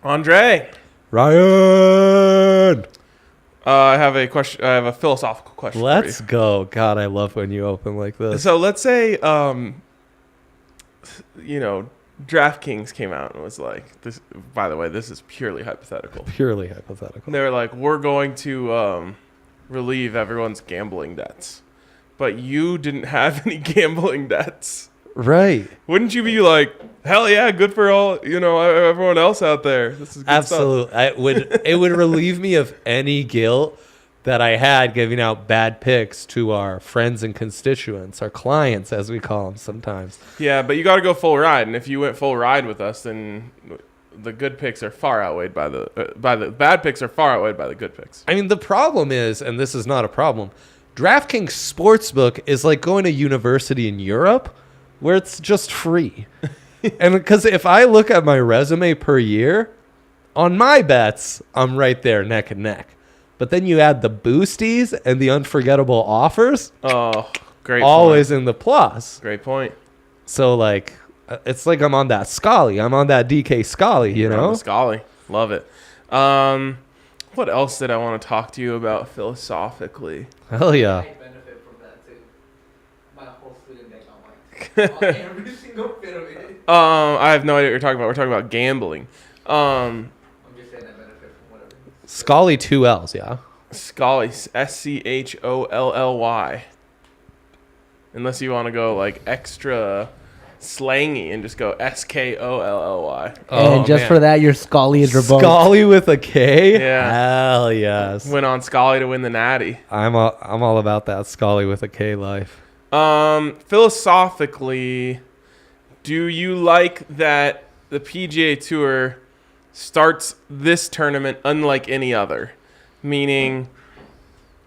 Andre. Ryan. I have a question. I have a philosophical question. Let's go. God, I love when you open like this. So let's say, DraftKings came out and was like, "This." By the way, this is purely hypothetical. Purely hypothetical. They were like, "We're going to relieve everyone's gambling debts," but you didn't have any gambling debts. Right. Wouldn't you be like, hell yeah, good for all, everyone else out there. This is good Absolutely. stuff. It would relieve me of any guilt that I had giving out bad picks to our friends and constituents, our clients, as we call them sometimes. Yeah, but you got to go full ride. And if you went full ride with us, then the good picks are far outweighed by the bad picks are far outweighed by the good picks. I mean, the problem is, and this is not a problem, DraftKings Sportsbook is like going to university in Europe where it's just free. And because if I look at my resume per year, on my bets, I'm right there neck and neck. But then you add the boosties and the unforgettable offers. Oh, great always point. in the plus. Great point. So, like, it's like I'm on that Scully. I'm on that DK Scully, you know? Scully. Love it. What else did I want to talk to you about philosophically? Hell yeah. I benefit from that too. My whole student deck on every single bit of it. I have no idea what you're talking about. We're talking about gambling. I'm just saying I benefit from whatever. Scully 2 L's, yeah? Scully, Scholly. Unless you want to go like extra slangy and just go Skollly. And just for that, your Scully is revoked. Scully with a K? Yeah. Hell yes. Went on Scully to win the Natty. I'm all about that Scully with a K life. Philosophically, do you like that the PGA Tour starts this tournament unlike any other? Meaning,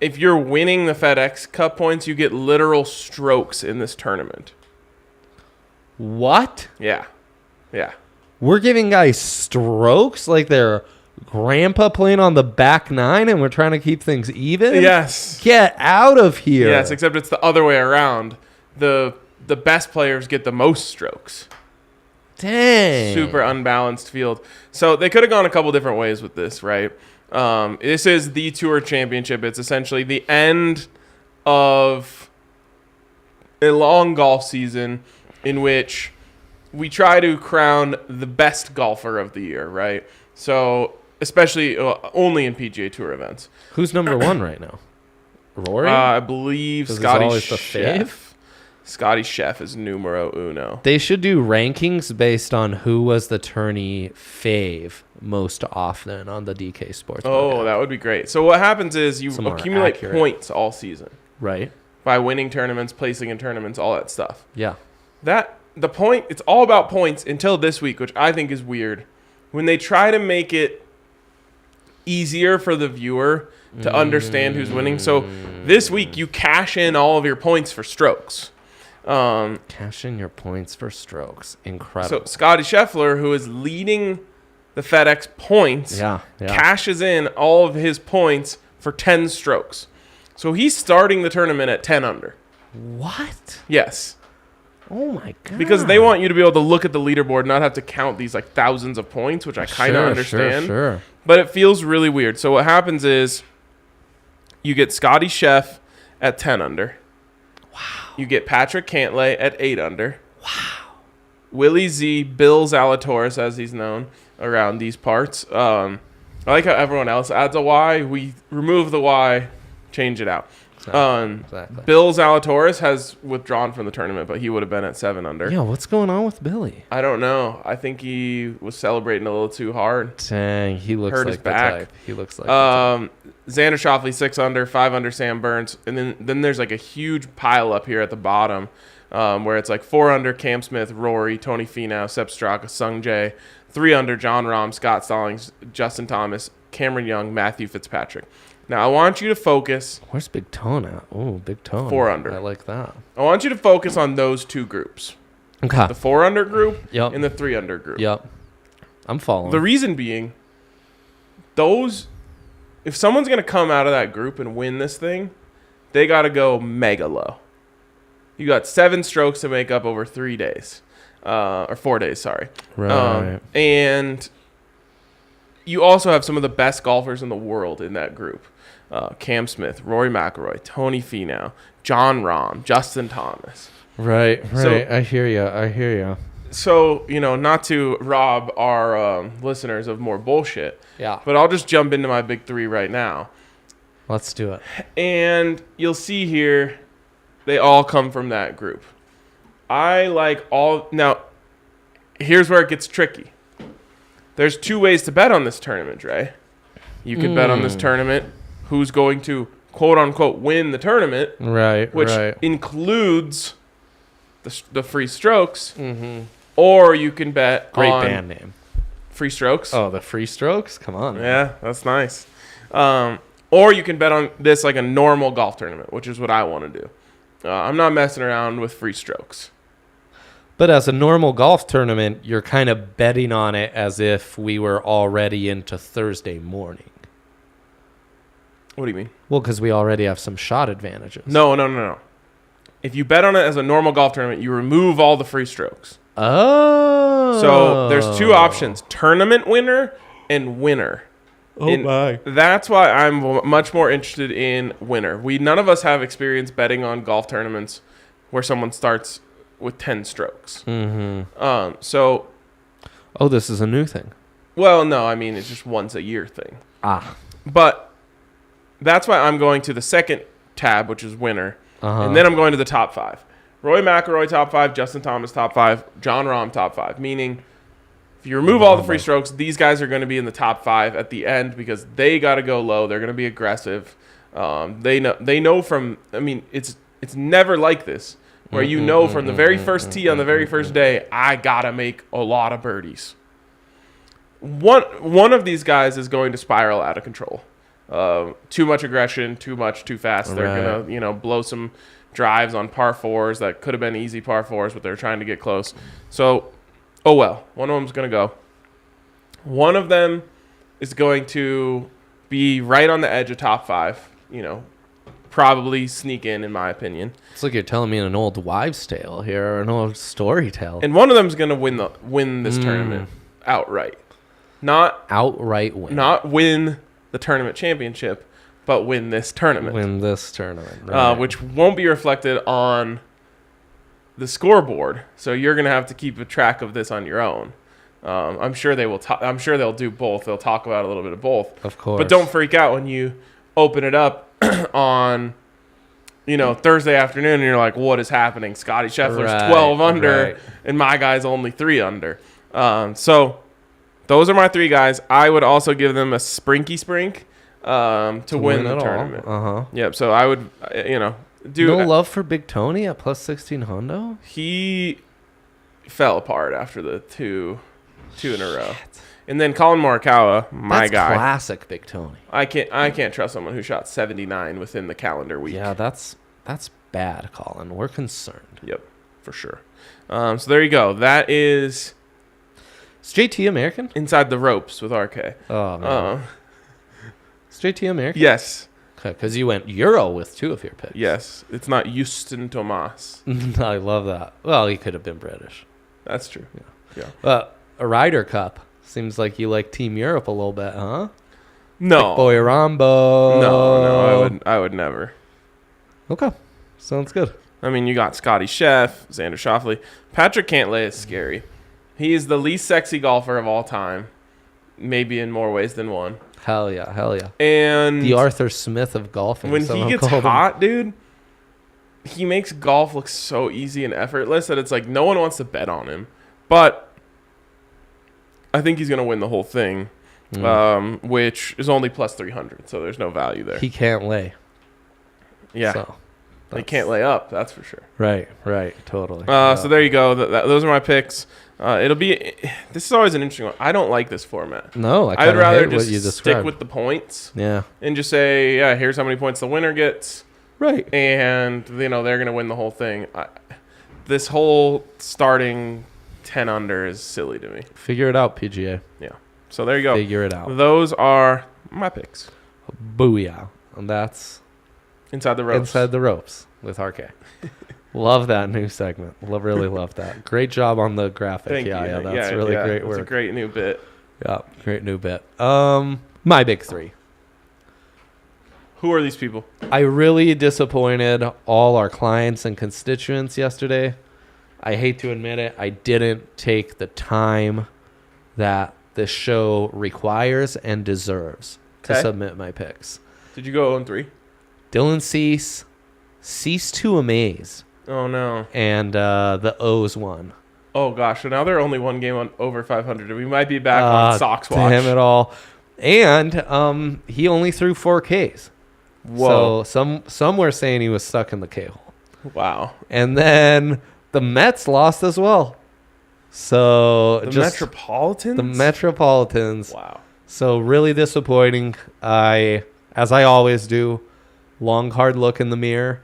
if you're winning the FedEx Cup points, you get literal strokes in this tournament. What? Yeah. We're giving guys strokes like their grandpa playing on the back nine and we're trying to keep things even? Yes. Get out of here. Yes, except it's the other way around. The best players get the most strokes. Dang. Super unbalanced field. So they could have gone a couple different ways with this, right? This is the Tour Championship. It's essentially the end of a long golf season in which we try to crown the best golfer of the year, right? So especially only in PGA Tour events. Who's number one right now? Rory? I believe 'Cause Scotty it's always the Chef. Scotty Chef is numero uno. They should do rankings based on who was the tourney fave most often on the DK Sports. Oh, that would be great. So what happens is you Some more accumulate accurate. points all season Right. by winning tournaments, placing in tournaments, all that stuff. Yeah. It's all about points until this week, which I think is weird. When they try to make it easier for the viewer to understand who's winning. So this week you cash in all of your points for strokes. Cash in your points for strokes. Incredible. So Scotty Scheffler, who is leading the FedEx points, Yeah. cashes in all of his points for 10 strokes. So he's starting the tournament at 10 under. What? Yes. Oh my god. Because they want you to be able to look at the leaderboard, not have to count these like thousands of points, which I kind of understand. Sure. But it feels really weird. So what happens is you get Scotty Chef at 10 under. Wow. You get Patrick Cantlay at 8 under. Wow. Willie Z, Bill Zalatoris, as he's known around these parts. I like how everyone else adds a Y. We remove the Y, change it out. Exactly. Bill Zalatoris has withdrawn from the tournament, but he would have been at 7 under. Yo, what's going on with Billy? I don't know. I think he was celebrating a little too hard. Dang, he looks Hurt like his the back. type. He looks like the type. Xander Schauffele 6 under, 5 under Sam Burns, and then there's like a huge pile up here at the bottom, where it's like 4 under Cam Smith, Rory, Tony Finau, Sepp Straka, Sung Jae, 3 under John Rahm, Scott Stallings, Justin Thomas, Cameron Young, Matthew Fitzpatrick. Now I want you to focus. Where's Big Tone at? Oh, Big Tone. 4 under. I like that. I want you to focus on those two groups, Okay. the 4 under group Yep. and the 3 under group. Yep. I'm following. The reason being, if someone's going to come out of that group and win this thing, they got to go mega low. You got 7 strokes to make up over 3 days, or 4 days, sorry. Right. And you also have some of the best golfers in the world in that group. Cam Smith, Rory McIlroy, Tony Finau, John Rahm, Justin Thomas. Right. So- I hear you. So, not to rob our listeners of more bullshit, Yeah. but I'll just jump into my big three right now. Let's do it. And you'll see here, they all come from that group. I like all... Now, here's where it gets tricky. There's two ways to bet on this tournament, Dre. You could bet on this tournament who's going to, quote-unquote, win the tournament. Right, which right. includes the free strokes. Mm-hmm. Or you can bet Great on... band name. Free strokes. Oh, the free strokes? Come on. Yeah, that's nice. Or you can bet on this like a normal golf tournament, which is what I want to do. I'm not messing around with free strokes. But as a normal golf tournament, you're kind of betting on it as if we were already into Thursday morning. What do you mean? Well, because we already have some shot advantages. No. If you bet on it as a normal golf tournament, you remove all the free strokes. Oh. So there's two options, tournament winner and winner. Oh, my. That's why I'm much more interested in winner. None of us have experience betting on golf tournaments where someone starts with 10 strokes. Mm-hmm. So... Oh, this is a new thing. Well, no, I mean, it's just once a year thing. Ah. But that's why I'm going to the second tab, which is winner. And then I'm going to the top five. Rory McIlroy, top five. Justin Thomas, top five. John Rahm, top five. Meaning, if you remove all the free strokes, these guys are going to be in the top five at the end because they got to go low. They're going to be aggressive. They know from... I mean, it's never like this, where you know from the very first tee on the very first day, I got to make a lot of birdies. One of these guys is going to spiral out of control. Too much aggression, too fast. They're going to, blow some drives on par fours that could have been easy par fours, but they're trying to get close. So, oh well. One of them's going to go. One of them is going to be right on the edge of top five, probably sneak in my opinion. It's like you're telling me an old wives' tale here, or an old story tale. And one of them is going to win this tournament outright. Not outright win. Not win the tournament championship, but win this tournament. Right. Which won't be reflected on the scoreboard. So you're going to have to keep a track of this on your own. I'm sure they will. I'm sure they'll do both. They'll talk about a little bit of both. Of course. But don't freak out when you open it up on, Thursday afternoon and you're like, what is happening? Scotty Scheffler's 12 under and my guy's only 3 under. So those are my three guys. I would also give them a sprinky sprink to win the tournament. Yep. So I would, do no love for Big Tony at plus 16 hundo. He fell apart after the two in a row. And then Colin Morikawa, my guy. Classic Big Tony. I can't trust someone who shot 79 within the calendar week. Yeah, that's bad, Colin. We're concerned. Yep, for sure. So there you go. That is JT American? Inside the Ropes with RK. Oh, man. Is JT American? Yes. Okay, because you went Euro with 2 of your picks. Yes. It's not Houston Tomas. I love that. Well, he could have been British. That's true. Yeah. A Ryder Cup. Seems like you like Team Europe a little bit, huh? No. Big Boy Rambo. No, I would never. Okay. Sounds good. I mean, you got Scotty Scheff, Xander Schauffele. Patrick Cantlay is scary. He is the least sexy golfer of all time, maybe in more ways than one. Hell yeah. And the Arthur Smith of golfing. When he gets hot, dude, he makes golf look so easy and effortless that it's like no one wants to bet on him. But I think he's going to win the whole thing, which is only plus 300, so there's no value there. He can't lay. Yeah. So they can't lay up, that's for sure. Right, totally. So there you go. Those are my picks. This is always an interesting one. I don't like this format. No, I would rather just stick with the points. Yeah. And just say, yeah, here's how many points the winner gets. Right. And, they're going to win the whole thing. This whole starting 10 under is silly to me. Figure it out, PGA. Yeah. So there you go. Figure it out. Those are my picks. Booyah. And that's Inside the Ropes. Inside the Ropes with RK. Love that new segment. Really love that. Great job on the graphic. Thank you. That's really great work. It's a great new bit. Yeah, great new bet. My big three. Who are these people? I really disappointed all our clients and constituents yesterday. I hate to admit it. I didn't take the time that this show requires and deserves to Okay. submit my picks. Did you go 0-3? Dylan Cease to amaze, Oh, no. and the O's won. Oh, gosh. So now they're only one game on over 500. We might be back on Sox watch. Damn it all. And he only threw 4 Ks. Whoa. So some were saying he was stuck in the K-hole. Wow. And then the Mets lost as well. So The just Metropolitans? the Metropolitans. Wow. So really disappointing. As I always do, long hard look in the mirror,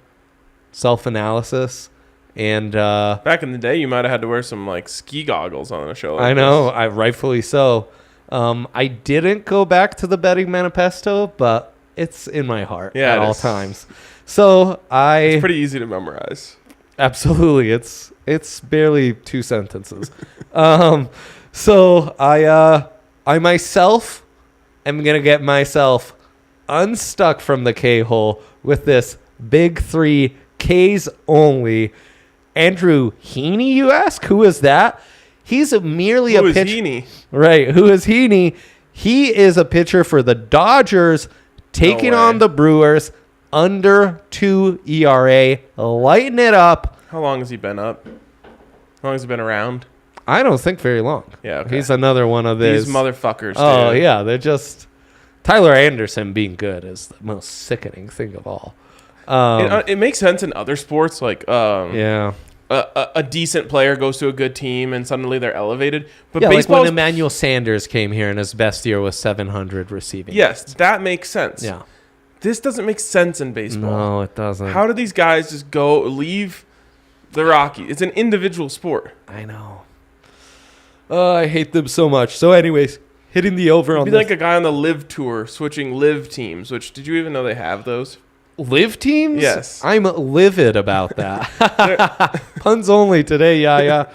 self-analysis, and Back in the day, you might have had to wear some like ski goggles on a show like I know, I rightfully so. I didn't go back to the betting manifesto, but it's in my heart Yeah, at it all is. times. So It's pretty easy to memorize. absolutely, it's barely 2 sentences. So I myself am gonna get myself unstuck from the K-hole with this big 3 Ks only. Andrew Heaney, you ask? Who is that? He's merely Who a is pitcher. Heaney? Right. Who is Heaney? He is a pitcher for the Dodgers, taking way. on the Brewers, under 2 ERA, lighting it up. How long has he been up? How long has he been around? I don't think very long. Yeah, okay. He's another one of These these. motherfuckers. Oh, dude. yeah. They're just. Tyler Anderson being good is the most sickening thing of all. It makes sense in other sports, like Yeah. a decent player goes to a good team and suddenly they're elevated. But Yeah, like baseball, when Emmanuel Sanders came here and his best year was 700 receiving. yes, that makes sense. Yeah. This doesn't make sense in baseball. No, it doesn't. How do these guys just leave the Rockies? It's an individual sport. I know. I hate them so much. So, anyways, hitting the over on Be this. like a guy on the live tour switching live teams. Which did you even know they have those? Live teams? Yes. I'm livid about that. Puns only today, yeah.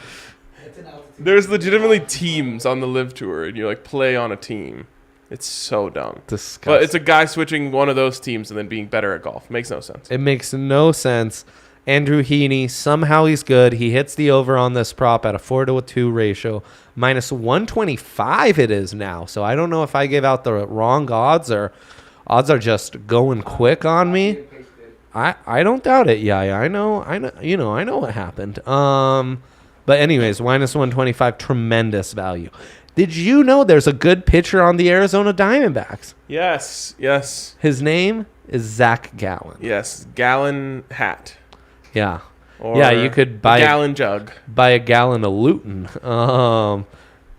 It's an altitude. There's legitimately teams on the live tour, and you like play on a team. It's so dumb. Disgusting. But it's a guy switching one of those teams and then being better at golf. Makes no sense. It makes no sense. Andrew Heaney, somehow he's good. He hits the over on this prop at a 4-2 ratio. Minus 125 it is now. So I don't know if I gave out the wrong odds or odds are just going quick on me. I don't doubt it. Yeah, I know. I know what happened. But anyways, minus 125, tremendous value. Did you know there's a good pitcher on the Arizona Diamondbacks? Yes. His name is Zach Gallen. Yes. Gallon hat. Yeah. Or Yeah, you could buy a gallon jug. buy a gallon of Luton. No,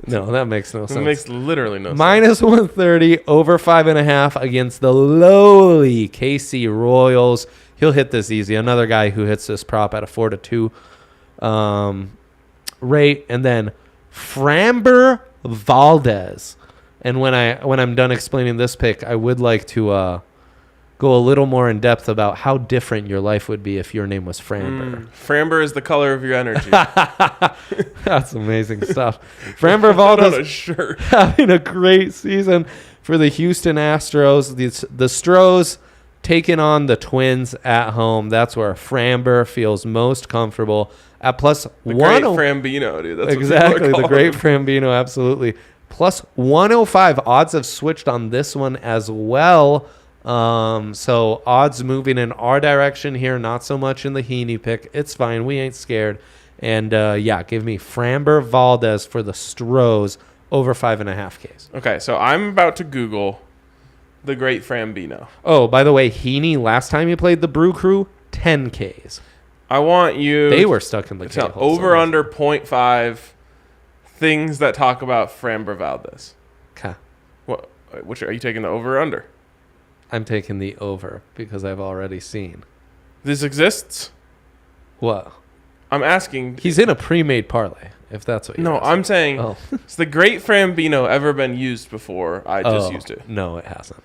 that makes no It sense. makes literally no sense. Minus 130, over 5.5 against the lowly KC Royals. He'll hit this easy. Another guy who hits this prop at a 4-2 rate. And then Framber Valdez. And when I'm done explaining this pick, I would like to go a little more in depth about how different your life would be if your name was Framber. Framber is the color of your energy. That's amazing stuff. Framber on a Valdez shirt. having a great season for the Houston Astros. The Stros taking on the Twins at home. That's where Framber feels most comfortable at plus The one. great Frambino, dude. That's what Exactly, people the call great him. Frambino, absolutely. Plus 105. Odds have switched on this one as well. So odds moving in our direction here, not so much in the Heaney pick. It's fine. We ain't scared. And yeah, give me Framber Valdez for the Stros over 5.5 Ks. Okay, so I'm about to Google the great Frambino. Oh, by the way, Heaney, last time he played the Brew Crew, 10 Ks. I want you They were stuck in the to K-hole. over under 0.5 things that talk about Framber Valdez. Okay. Which are you taking the over or under? I'm taking the over because I've already seen. This exists? What? I'm asking. He's in a pre-made parlay, if that's what you're No, asking. I'm saying, Oh. has the great Frambino ever been used before? I just used it. No, it hasn't.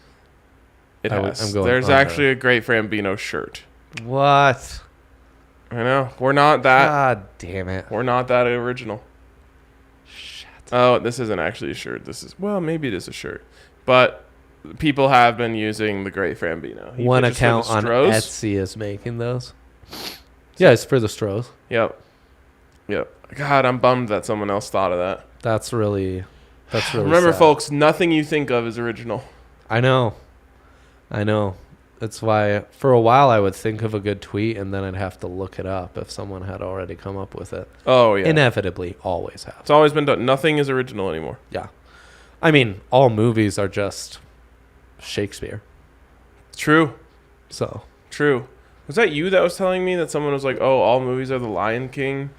It I'm has. going There's under. actually a great Frambino shirt. What? I know. We're not that. God damn it. We're not that original. Shit. Oh, this isn't actually a shirt. Maybe it is a shirt. But people have been using the Great Frambino. One account on Etsy is making those. Yeah, it's for the Stros. Yep. God, I'm bummed that someone else thought of that. That's really Remember, sad. folks, nothing you think of is original. I know. That's why for a while I would think of a good tweet and then I'd have to look it up if someone had already come up with it. Oh, yeah. Inevitably, always have. It's always been done. Nothing is original anymore. Yeah. I mean, all movies are just Shakespeare. True. So. True. Was that you that was telling me that someone was like, oh, all movies are the Lion King?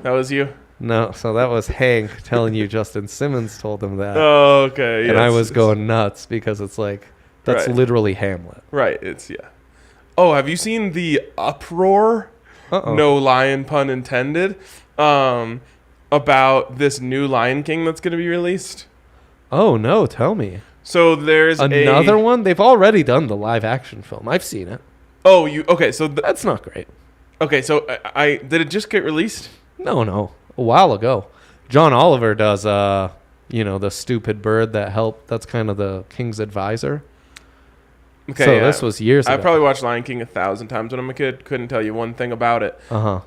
That was you? No, so that was Hank telling you Justin Simmons told him that. Oh, okay. And I was going nuts because it's like, that's Right. literally Hamlet. Right. Yeah. Oh, have you seen the uproar? Uh-oh. No lion pun intended. About this new Lion King that's going to be released? Oh, no, tell me. So there's Another one? They've already done the live action film. I've seen it. Oh, okay. So That's not great. okay. So I did it just get released? No. A while ago. John Oliver does, the stupid bird that helped. That's kind of the king's advisor. Okay. So yeah. this was years ago. I probably watched Lion King 1,000 times when I'm a kid. Couldn't tell you one thing about it. Uh-huh.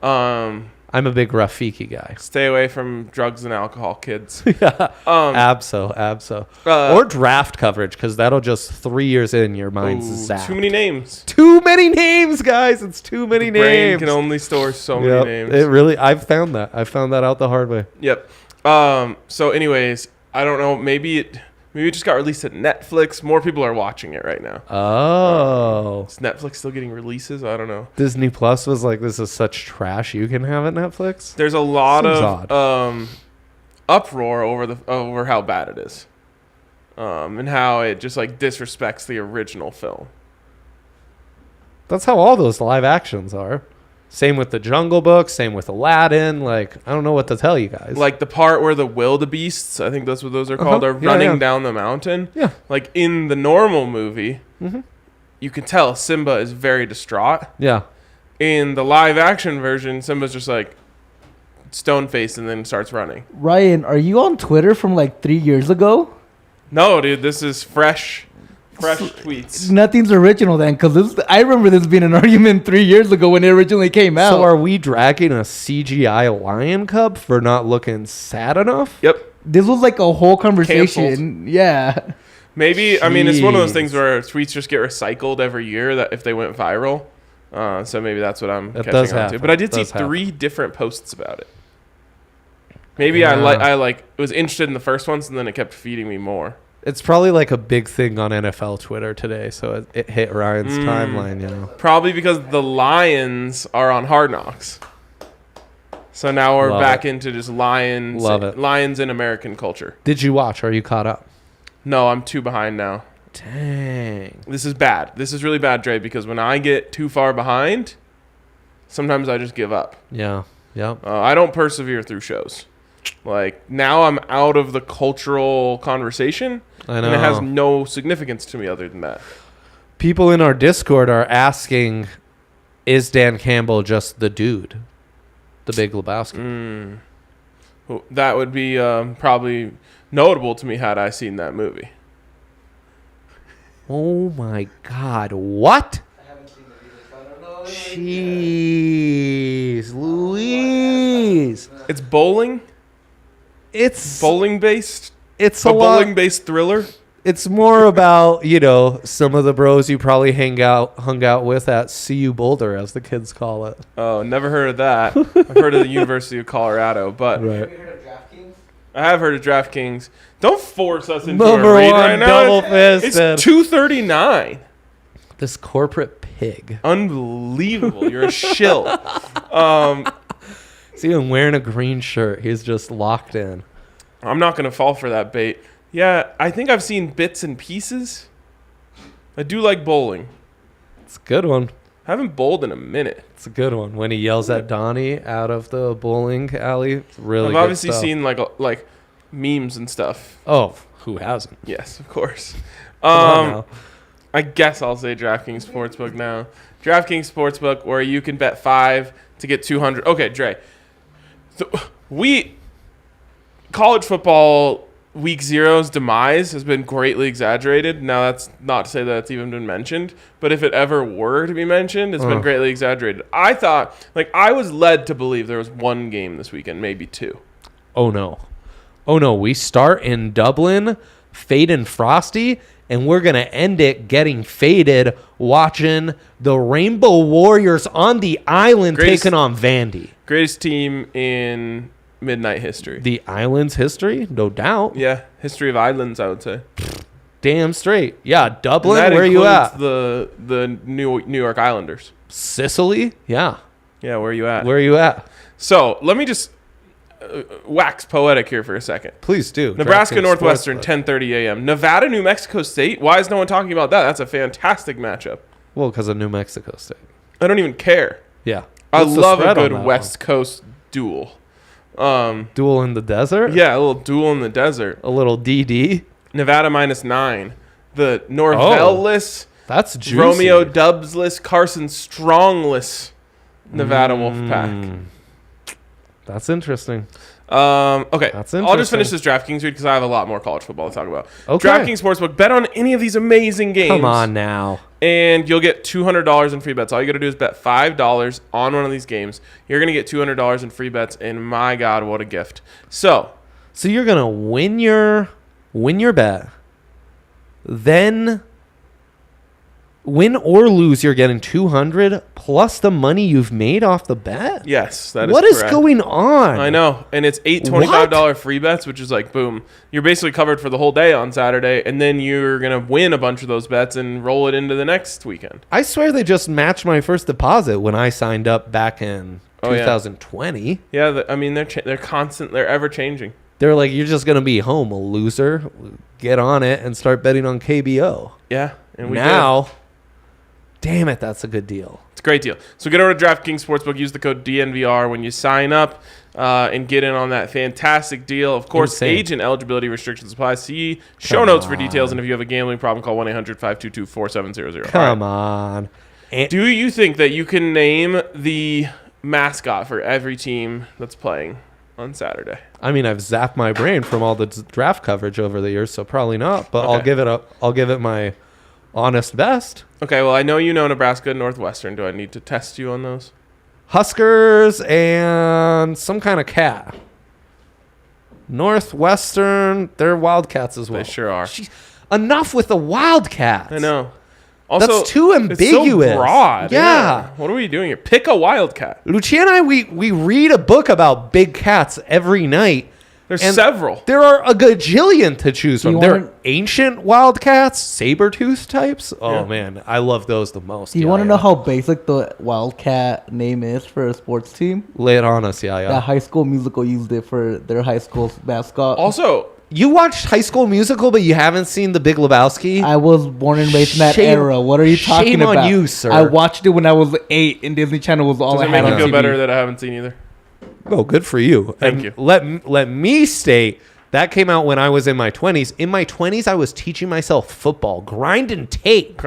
I'm a big Rafiki guy. Stay away from drugs and alcohol, kids. Abso. Or draft coverage, because that'll just 3 years in, your mind's zapped. Too many names. Too many names, guys. It's too many The brain names. can only store so many names. It really. I've found that out the hard way. Yep. So anyways, I don't know. Maybe it just got released at Netflix. More people are watching it right now. Oh. Is Netflix still getting releases? I don't know. Disney Plus was like, this is such trash you can have at Netflix. There's a lot Seems of uproar over how bad it is. And how it just like disrespects the original film. That's how all those live actions are. Same with the Jungle Book. Same with Aladdin. Like, I don't know what to tell you guys. Like the part where the wildebeests, I think that's what those are called, are running down the mountain. Yeah. Like in the normal movie, you can tell Simba is very distraught. Yeah. In the live action version, Simba's just like stone faced and then starts running. Ryan, are you on Twitter from like 3 years ago? No, dude, this is fresh tweets. Nothing's original then, because I remember this being an argument 3 years ago when it originally came out. So are we dragging a CGI lion cub for not looking sad enough? Yep. This was like a whole conversation. Canceled. Yeah. Maybe, I mean, it's one of those Jeez. things where tweets just get recycled every year that if they went viral. So maybe that's what I'm That catching does on to. happen. But I did see Does happen. 3 different posts about it. Maybe Yeah. I was interested in the first ones and then it kept feeding me more. It's probably like a big thing on NFL Twitter today, so it hit Ryan's timeline, Probably because the Lions are on Hard Knocks. So now we're Love back it. into just Lions. Love it. Lions in American culture. Did you watch? Are you caught up? No, I'm 2 behind now. Dang. This is bad. This is really bad, Dre, because when I get too far behind, sometimes I just give up. Yeah. Yep. I don't persevere through shows. Like, now I'm out of the cultural conversation, I know. and it has no significance to me other than that. People in our Discord are asking, is Dan Campbell just the dude? The Big Lebowski. Well, that would be probably notable to me had I seen that movie. Oh my God. What? I haven't seen the video, so I don't know. Jeez. Louise. It's bowling? It's Bowling based? It's A a lot. bowling based thriller? It's more about, some of the bros you probably hung out with at CU Boulder, as the kids call it. Oh, never heard of that. I've heard of the University of Colorado, but Have you heard of DraftKings? I have heard of DraftKings. Don't force us into Number a read one, right now. double It's fisted. $2.39. This corporate pig. Unbelievable. You're a shill. See him wearing a green shirt. He's just locked in. I'm not going to fall for that bait. Yeah, I think I've seen bits and pieces. I do like bowling. It's a good one. I haven't bowled in a minute. It's a good one. When he yells at Donnie out of the bowling alley, it's really I've good obviously stuff. seen like memes and stuff. Oh, who hasn't? Yes, of course. Come on now. I guess I'll say DraftKings Sportsbook now. DraftKings Sportsbook, where you can bet 5 to get 200. Okay, Dre. So we college football week zero's demise has been greatly exaggerated. Now, that's not to say that it's even been mentioned, but if it ever were to be mentioned, it's been greatly exaggerated. I thought, I was led to believe there was one game this weekend, maybe two. Oh no. We start in Dublin, fade and frosty, and we're going to end it getting faded watching the Rainbow Warriors on the island taking on Vandy. Greatest team in midnight history. The island's history? No doubt. Yeah, history of islands, I would say. Damn straight. Yeah, Dublin, where are you at? The New York Islanders. Sicily? Yeah. Yeah, where are you at? Where are you at? So, let me just wax poetic here for a second. Please do. Nebraska Northwestern, 10:30 a.m. Nevada, New Mexico State. Why is no one talking about that? That's a fantastic matchup. Well, because of New Mexico State. I don't even care. Yeah. I love a good West Coast duel. Duel in the desert? Yeah, a little duel in the desert. A little DD? Nevada -9. The Norvell-less, that's juicy. Romeo Dubs-less, Carson Strong-less Nevada Wolfpack. That's interesting. Okay, That's I'll just finish this DraftKings read because I have a lot more college football to talk about. Okay. DraftKings Sportsbook, bet on any of these amazing games. Come on now. And you'll get $200 in free bets. All you got to do is bet $5 on one of these games. You're going to get $200 in free bets, and my God, what a gift. So you're going to win your bet. Then win or lose, you're getting $200 plus the money you've made off the bet? Yes, that is What correct. is going on? I know. And it's 8 $25 free bets, which is like, boom. You're basically covered for the whole day on Saturday, and then you're going to win a bunch of those bets and roll it into the next weekend. I swear they just matched my first deposit when I signed up back in 2020. Yeah, they're constant. They're ever changing. They're like, you're just going to be home, a loser. Get on it and start betting on KBO. Yeah. And now, damn it, that's a good deal. It's a great deal. So get over to DraftKings Sportsbook. Use the code DNVR when you sign up and get in on that fantastic deal. Of course, age and eligibility restrictions apply. See show notes for details. And if you have a gambling problem, call 1-800-522-4700. Come on. Do you think that you can name the mascot for every team that's playing on Saturday? I mean, I've zapped my brain from all the draft coverage over the years, so probably not. But Okay. I'll give it my honest best. Okay, well, I know you know Nebraska and Northwestern. Do I need to test you on those? Huskers and some kind of cat. Northwestern, they're Wildcats as well. They sure are. Jeez, enough with the Wildcats. I know. Also, that's too ambiguous. It's so broad. Yeah. What are we doing here? Pick a Wildcat. Lucia and I, we read a book about big cats every night. There's several. There are a gajillion to choose from. There are ancient wildcats, saber-tooth types. Oh, man. I love those the most. Do you want to know how basic the Wildcat name is for a sports team? Lay it on us, yeah. That High School Musical used it for their high school mascot. Also, you watched High School Musical, but you haven't seen The Big Lebowski? I was born and raised in that era. What are you talking about? Shame on you, sir. I watched it when I was 8, and Disney Channel was all I had on TV. Does it make you feel better that I haven't seen either? Oh, good for you. Thank you. Let me state, that came out when I was in my 20s. In my 20s, I was teaching myself football. Grind and tape.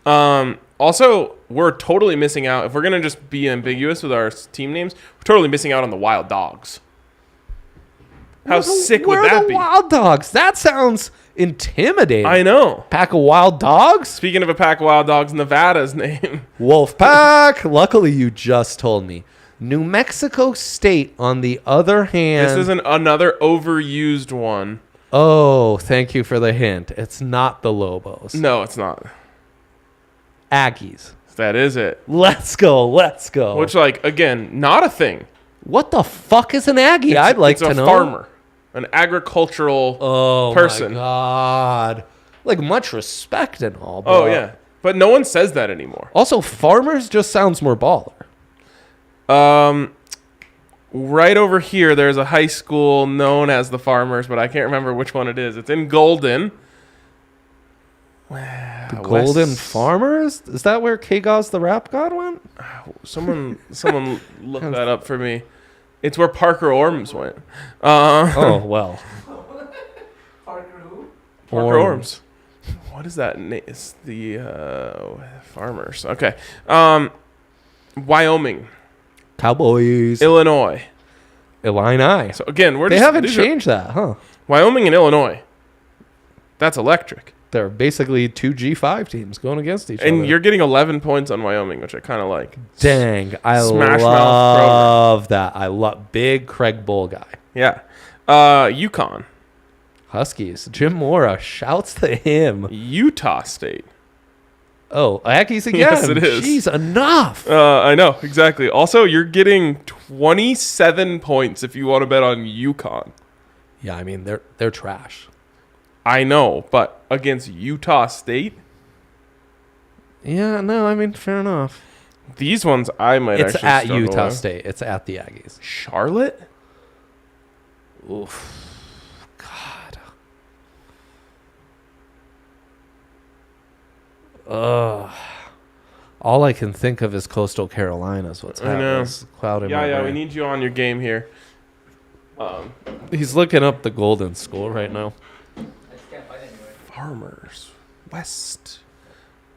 Also, we're totally missing out. If we're going to just be ambiguous with our team names, we're totally missing out on the Wild Dogs. How sick would that be? Wild Dogs. That sounds intimidating. I know. Pack of wild dogs? Speaking of a pack of wild dogs, Nevada's name. Wolf Pack. Luckily, you just told me. New Mexico State, on the other hand. This isn't another overused one. Oh, thank you for the hint. It's not the Lobos. No, it's not. Aggies. That is it. Let's go. Which, again, not a thing. What the fuck is an Aggie? I'd like to know. It's a farmer. An agricultural person. Oh, my God. Much respect and all. Bro. Oh, yeah. But no one says that anymore. Also, farmers just sounds more baller. Right over here, there's a high school known as the Farmers, but I can't remember which one it is. It's in Golden. The Golden Farmers? Is that where Kagos the rap god went? Someone look that up for me. It's where Parker Orms went. Oh, well. Parker who? Parker Orms. What is that name? It's the Farmers. Okay. Wyoming. Cowboys. Illinois. Illini. So again, They haven't changed that, huh? Wyoming and Illinois. That's electric. They're basically two G5 teams going against each other. And you're getting 11 points on Wyoming, which I kind of like. Dang, I Smash love that. I love big Craig Bull guy. Yeah. UConn. Huskies. Jim Mora. Shouts to him. Utah State. Oh, Aggies again. Yes, it is. Jeez, enough. I know, exactly. Also, you're getting 27 points if you want to bet on UConn. Yeah, I mean, they're trash. I know, but against Utah State? Yeah, no, I mean, fair enough. These ones I might It's actually at struggle Utah with. State. It's at the Aggies. Charlotte? Oof. God. Ugh. All I can think of is Coastal Carolina is what's I know. happening. Cloud in my Yeah, we brain. need you on your game here. He's looking up the Golden School right now. I just can't find it anywhere. Farmers. West.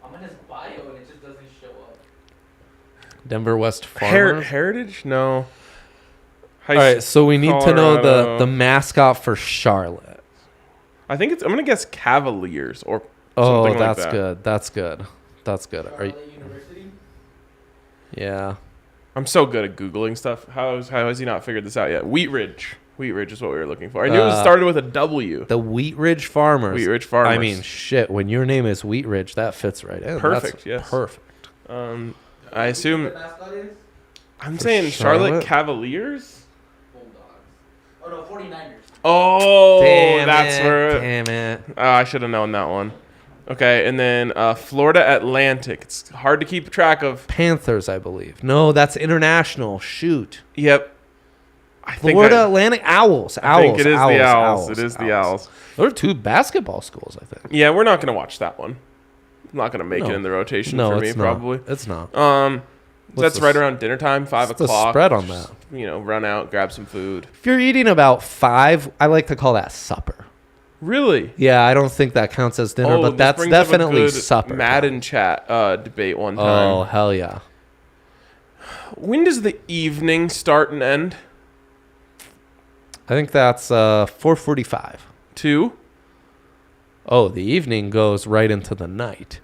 I'm in his bio and it just doesn't show up. Denver West Farmers. Heritage? No. All right, so we need to know Colorado. the mascot for Charlotte. I think I'm going to guess Cavaliers or Oh, something like that's that. good. That's good. That's good. Are you, Charlotte University? yeah. I'm so good at Googling stuff. How has he not figured this out yet? Wheat Ridge. Wheat Ridge is what we were looking for. I knew it started with a W. The Wheat Ridge Farmers. Wheat Ridge Farmers. I mean, shit. When your name is Wheat Ridge, that fits right in. Perfect, That's yes. perfect. I assume. The mascot is? I'm For saying Charlotte Charlotte? Cavaliers? Bulldogs. Oh no, 49ers. Oh, Damn that's it, where. Damn it. I should have known that one. Okay, and then Florida Atlantic. It's hard to keep track of. Panthers, I believe. No, that's international. Shoot. Yep. I think Florida Atlantic Owls. I think it is Owls, the Owls. Owls. It is the Owls. Those are two basketball schools, I think. Yeah, we're not going to watch that one. Not going to make No. it in the rotation No, for me, it's not. probably. It's not. That's the right around dinner time, 5 what's the o'clock. spread on that? You know, run out, grab some food. If you're eating about 5, I like to call that supper. Really? Yeah, I don't think that counts as dinner, but this that's brings up a definitely good supper. Madden chat debate one time. Oh, hell yeah. When does the evening start and end? I think that's 4:45. 2? Oh, the evening goes right into the night.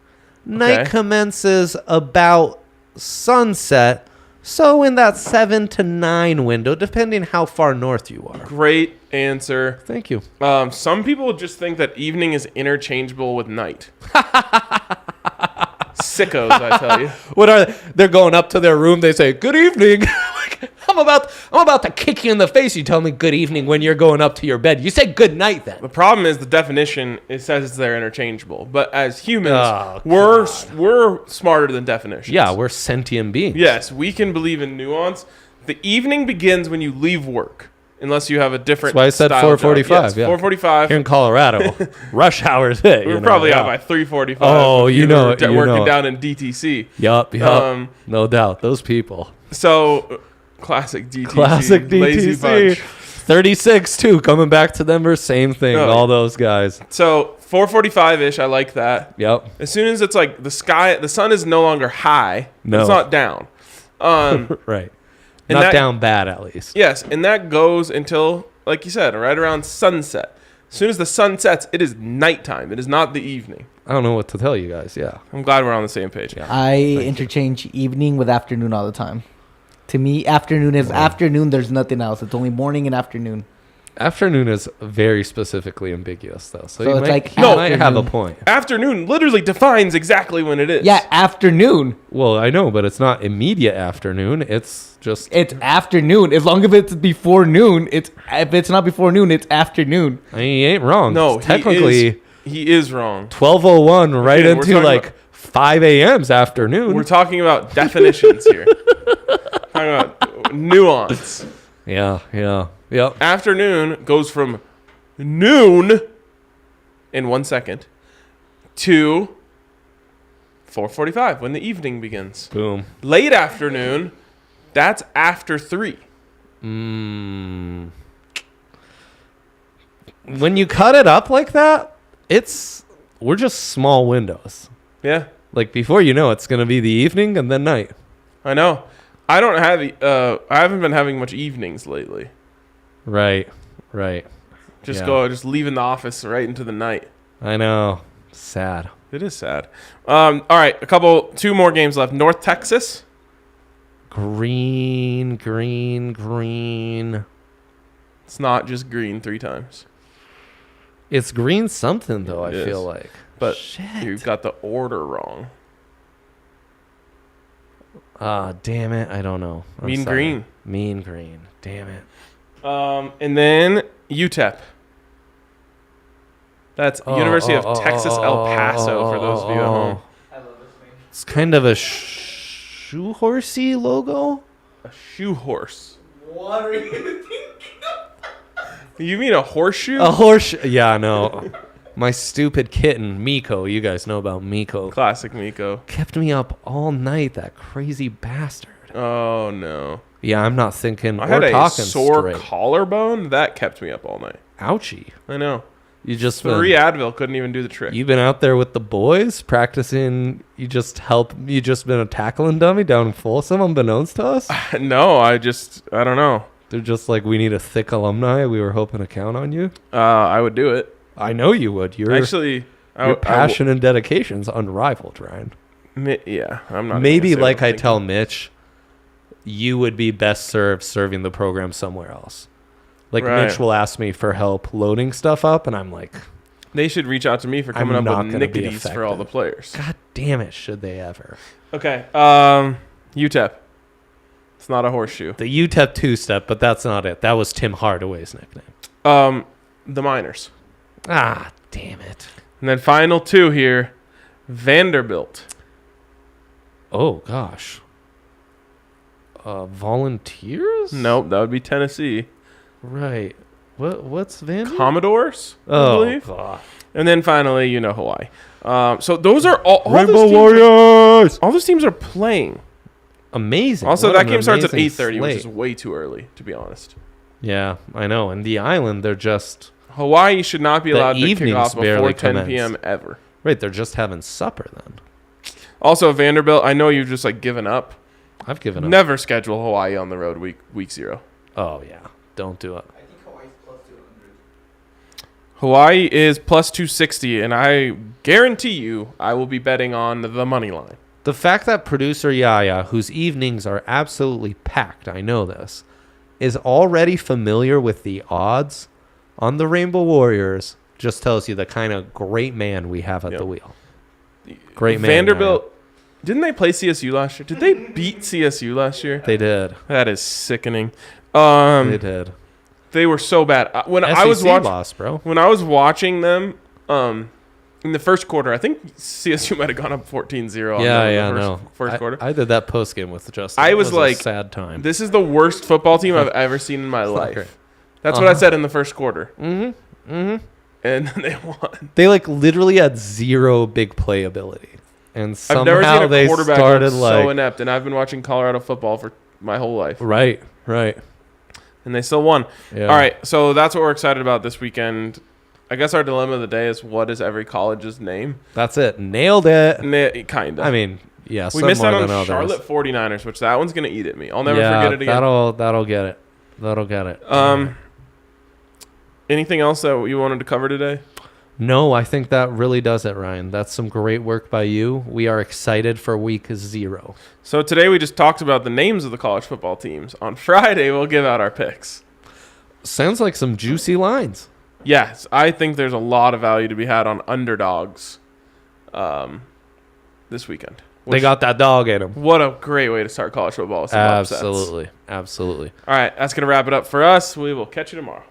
Night Okay. commences about sunset, so in that 7 to 9 window, depending how far north you are. Great answer. Thank you. Some people just think that evening is interchangeable with night. Sickos, I tell you. What are they? They're going up to their room. They say, "Good evening." Like, I'm about to kick you in the face. You tell me good evening when you're going up to your bed. You say good night then. The problem is the definition. It says they're interchangeable, but as humans, Oh, we're smarter than definitions. Yeah, we're sentient beings. Yes, we can believe in nuance. The evening begins when you leave work, unless you have a different. That's why I said style job. 4:45, Yes, yeah. 4:45. Here in Colorado, rush hours hit. We were probably out by 3:45. Oh, you know it, you working know it. down in DTC. Yup. No doubt. Those people. So, classic DTC. Classic Lazy DTC. bunch. 36 too. Coming back to Denver, same thing. Oh. All those guys. So 4:45-ish. I like that. Yep. As soon as it's like the sun is no longer high. No. It's not down. Right. And Not that- down bad, at least. Yes, and that goes until, like you said, right around sunset. As soon as the sun sets, it is nighttime. It is not the evening. I don't know what to tell you guys. Yeah. I'm glad we're on the same page. Yeah. I interchange evening with afternoon all the time. To me, afternoon is afternoon. There's nothing else. It's only morning and afternoon. Afternoon is very specifically ambiguous, though. So, So you it's might, like you might have a afternoon. point. Afternoon literally defines exactly when it is. Yeah, afternoon. Well, I know, but it's not immediate afternoon. It's just. It's afternoon. As long as it's before noon, if it's not before noon, it's afternoon. I mean, he ain't wrong. No, It's technically he is wrong. 12:01 right Again, we're into talking like about- 5 a.m.'s afternoon. We're talking about definitions here. Talking about nuance. Yeah. Yep. Afternoon goes from noon in 1 second to 4:45 when the evening begins. Boom. Late afternoon, that's after 3. When you cut it up like that, we're just small windows. Yeah, Like before you know, it's gonna be the evening and then night. I know. I don't have. I haven't been having much evenings lately. Right. Just leaving the office right into the night. I know. Sad. It is sad. All right, two more games left. North Texas. Green. It's not just green 3 times. It's green something, though, I feel like. But Shit. you've got the order wrong. Damn it. I don't know. Mean Green. Mean Green. Damn it. And then UTEP. That's University of Texas El Paso for those of you at home. I love this name. It's kind of a shoe horsey logo. A shoe horse. What are you thinking? You mean a horseshoe? A horse. Yeah, no. My stupid kitten, Miko. You guys know about Miko. Classic Miko. Kept me up all night, that crazy bastard. Oh, no. Yeah, I'm not thinking I had or a talking sore straight. collarbone. That kept me up all night. Ouchie. I know. You just 3 Advil couldn't even do the trick. You've been out there with the boys practicing. You just been a tackling dummy down in Folsom unbeknownst to us. No, I don't know. They're just like, we need a thick alumni. We were hoping to count on you. I would do it. I know you would. Your passion and dedication's unrivaled, Ryan. Yeah, I'm not. Maybe like I tell Mitch, you would be best served serving the program somewhere else. Like Right. Mitch will ask me for help loading stuff up, and I'm like, They should reach out to me for coming I'm up not with gonna be nicketies for all the players. God damn it, should they ever? Okay. UTEP. It's not a horseshoe. The UTEP two-step, but that's not it. That was Tim Hardaway's nickname. The Miners. Ah, damn it. And then final 2 here. Vanderbilt. Oh, gosh. Volunteers? Nope, that would be Tennessee. Right. What's Vanderbilt? Commodores, I Oh, believe. God. And then finally, Hawaii. So those are all Rainbow those teams Warriors! all those teams are playing. Amazing. Also, What that an game starts at amazing 8:30, which slate. is way too early, to be honest. Yeah, I know. And the island, they're just... Hawaii should not be The allowed to kick evenings off before barely 10 commence. p.m. ever. Right, they're just having supper then. Also, Vanderbilt, I know you've just given up. I've given up. Never schedule Hawaii on the road week 0. Oh, yeah. Don't do it. I think Hawaii's plus 200. Hawaii is plus 260, and I guarantee you I will be betting on the money line. The fact that producer Yaya, whose evenings are absolutely packed, I know this, is already familiar with the odds on the Rainbow Warriors just tells you the kind of great man we have at the wheel. Great man. Vanderbilt, didn't they play CSU last year? Did they beat CSU last year? They did. That is sickening. They did. They were so bad. When SEC I was watching, loss, bro. when I was watching them, in the first quarter, I think CSU might have gone up 14-0. First quarter. I did that post game with Justin. I It was a like, sad time. This is the worst football team I've ever seen in my life. great. That's what I said in the first quarter. Mm-hmm. Mm-hmm. And they won. They literally had zero big playability, and I've never somehow seen a they quarterback started look so inept, and I've been watching Colorado football for my whole life. right. And they still won. Yeah. All right, so that's what we're excited about this weekend. I guess our dilemma of the day is, what is every college's name? That's it. Nailed it. Kind of. I mean, yeah. we some missed more out on than others. Charlotte 49ers, which that one's going to eat at me. I'll never Yeah, forget it again. That'll get it. That'll get it. Anything else that you wanted to cover today? No, I think that really does it, Ryan. That's some great work by you. We are excited for week 0. So today we just talked about the names of the college football teams. On Friday, we'll give out our picks. Sounds like some juicy lines. Yes, I think there's a lot of value to be had on underdogs this weekend. They got that dog in them. What a great way to start college football with some upsets. Absolutely. All right, that's going to wrap it up for us. We will catch you tomorrow.